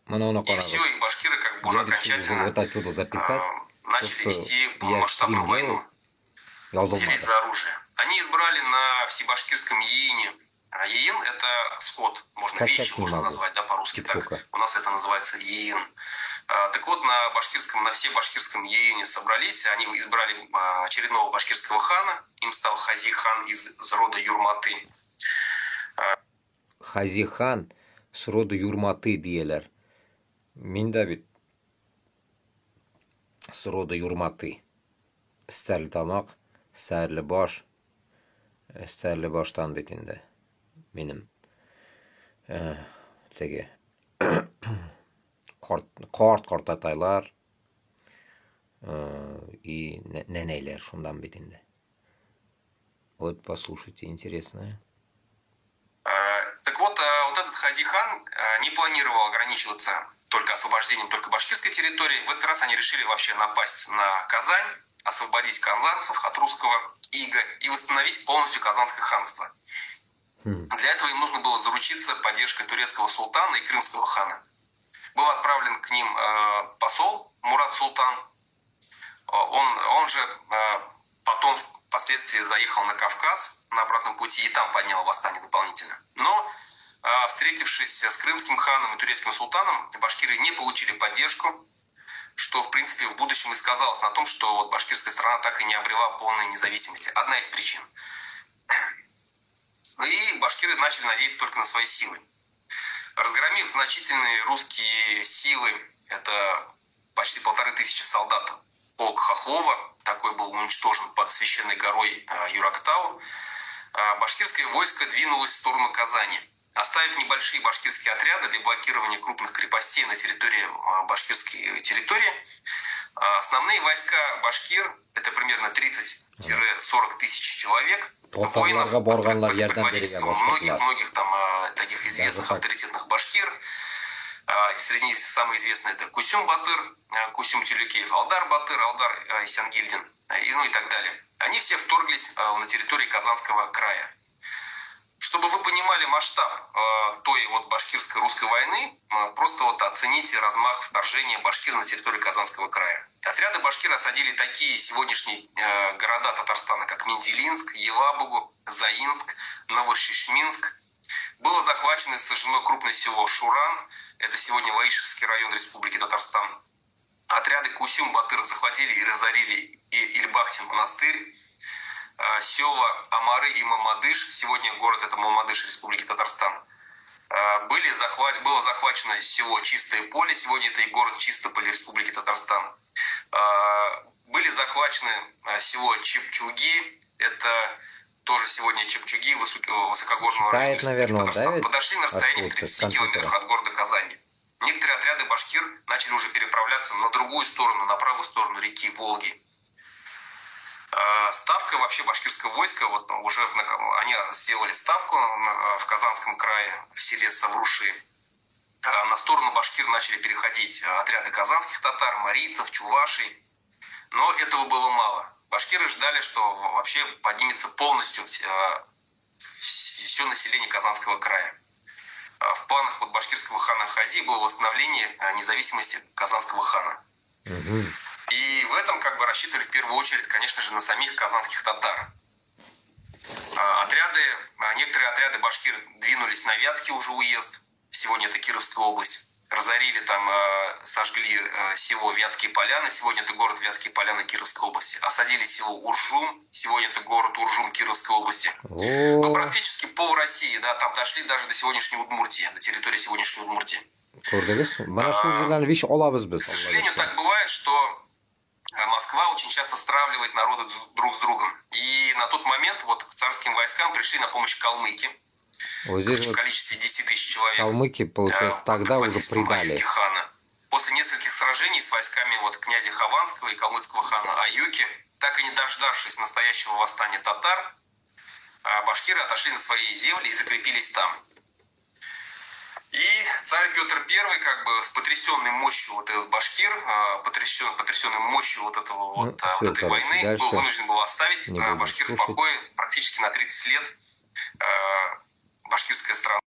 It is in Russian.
И все, и башкиры как бы уже окончательно начали вести полномасштабную войну, взялись за оружие. Они избрали на всебашкирском Йеине. Йеин — это сход, можно вече можно назвать, да, по-русски так. У нас это называется Йеин. Так вот, на всебашкирском Йеине собрались, они избрали очередного башкирского хана, им стал Хази хан из рода Юрматы. Хази хан с рода Юрматы диелер. Мен дә бит с рода Юрматы. Стәрлетамак, Стәрлебаш, Стәрлебаштан бит инде. Минем теге карт атайлар и нәнәйләр шундан бит инде. Вот послушайте, интересное. Так вот, вот этот Хази хан не планировал ограничиваться только освобождением только башкирской территории. В этот раз они решили вообще напасть на Казань, освободить казанцев от русского ига и восстановить полностью Казанское ханство. Для этого им нужно было заручиться поддержкой турецкого султана и крымского хана. Был отправлен к ним посол Мурат Султан. Он же потом впоследствии заехал на Кавказ на обратном пути и там поднял восстание дополнительно. Но, встретившись с крымским ханом и турецким султаном, башкиры не получили поддержку, что, в принципе, в будущем и сказалось на том, что вот башкирская страна так и не обрела полной независимости. Одна из причин. И башкиры начали надеяться только на свои силы. Разгромив значительные русские силы, это почти 1500 солдат, полк Хохлова, такой был уничтожен под священной горой Юрактау, башкирское войско двинулось в сторону Казани, оставив небольшие башкирские отряды для блокирования крупных крепостей на территории башкирской территории. Основные войска башкир, это примерно 30-40 тысяч человек, воинов под предводительством многих там таких известных авторитетных башкир. Среди них самые известные это Кусюм Батыр, Кусюм Тюлюкеев, Алдар Батыр, Алдар Исянгильдин, и так далее. Они все вторглись на территории Казанского края. Чтобы вы понимали масштаб той вот башкирско-русской войны, просто вот оцените размах вторжения башкир на территорию Казанского края. Отряды башкир осадили такие сегодняшние города Татарстана, как Мензелинск, Елабугу, Заинск, Новошишминск. Было захвачено и сожжено крупное село Шуран, это сегодня Лаишевский район Республики Татарстан. Отряды Кусюм-Батыр захватили и разорили Ильбахтин монастырь. Села Амары и Мамадыш, сегодня город это Мамадыш Республики Татарстан. Было захвачено село Чистое поле, сегодня это и город Чистополь Республики Татарстан. Были захвачены село Чепчуги, это тоже сегодня Чепчуги, высокогорного района Республики Татарстан. Подошли на расстоянии в 30 километрах от города Казани. Некоторые отряды башкир начали уже переправляться на другую сторону, на правую сторону реки Волги. Ставка вообще башкирского войска, вот уже они сделали ставку в Казанском крае, в селе Савруши. На сторону башкир начали переходить отряды казанских татар, марийцев, чувашей. Но этого было мало. Башкиры ждали, что вообще поднимется полностью все население Казанского края. В планах вот башкирского хана Хази было восстановление независимости Казанского хана. И в этом как бы рассчитывали в первую очередь, конечно же, на самих казанских татар. Некоторые отряды башкир двинулись на Вятский уже уезд, сегодня это Кировская область. Разорили там, сожгли село Вятские Поляны, сегодня это город Вятские Поляны Кировской области. Осадили село Уржум, сегодня это город Уржум Кировской области. Ну, практически пол России, да, там дошли даже до сегодняшней Удмуртии, до территории сегодняшней Удмуртии. К сожалению, так бывает, что Москва очень часто стравливает народы друг с другом. И на тот момент вот к царским войскам пришли на помощь калмыки. Вот здесь в количестве 10 тысяч человек. Калмыки, получается, тогда уже предали. Хана. После нескольких сражений с войсками вот князя Хованского и калмыцкого хана Аюки, так и не дождавшись настоящего восстания татар, башкиры отошли на свои земли и закрепились там. И царь Петр I, как бы с потрясенной мощью вот этот башкир, потрясенной мощью вот этой войны, вынужден был оставить башкир в покое практически на 30 лет. Башкирская страна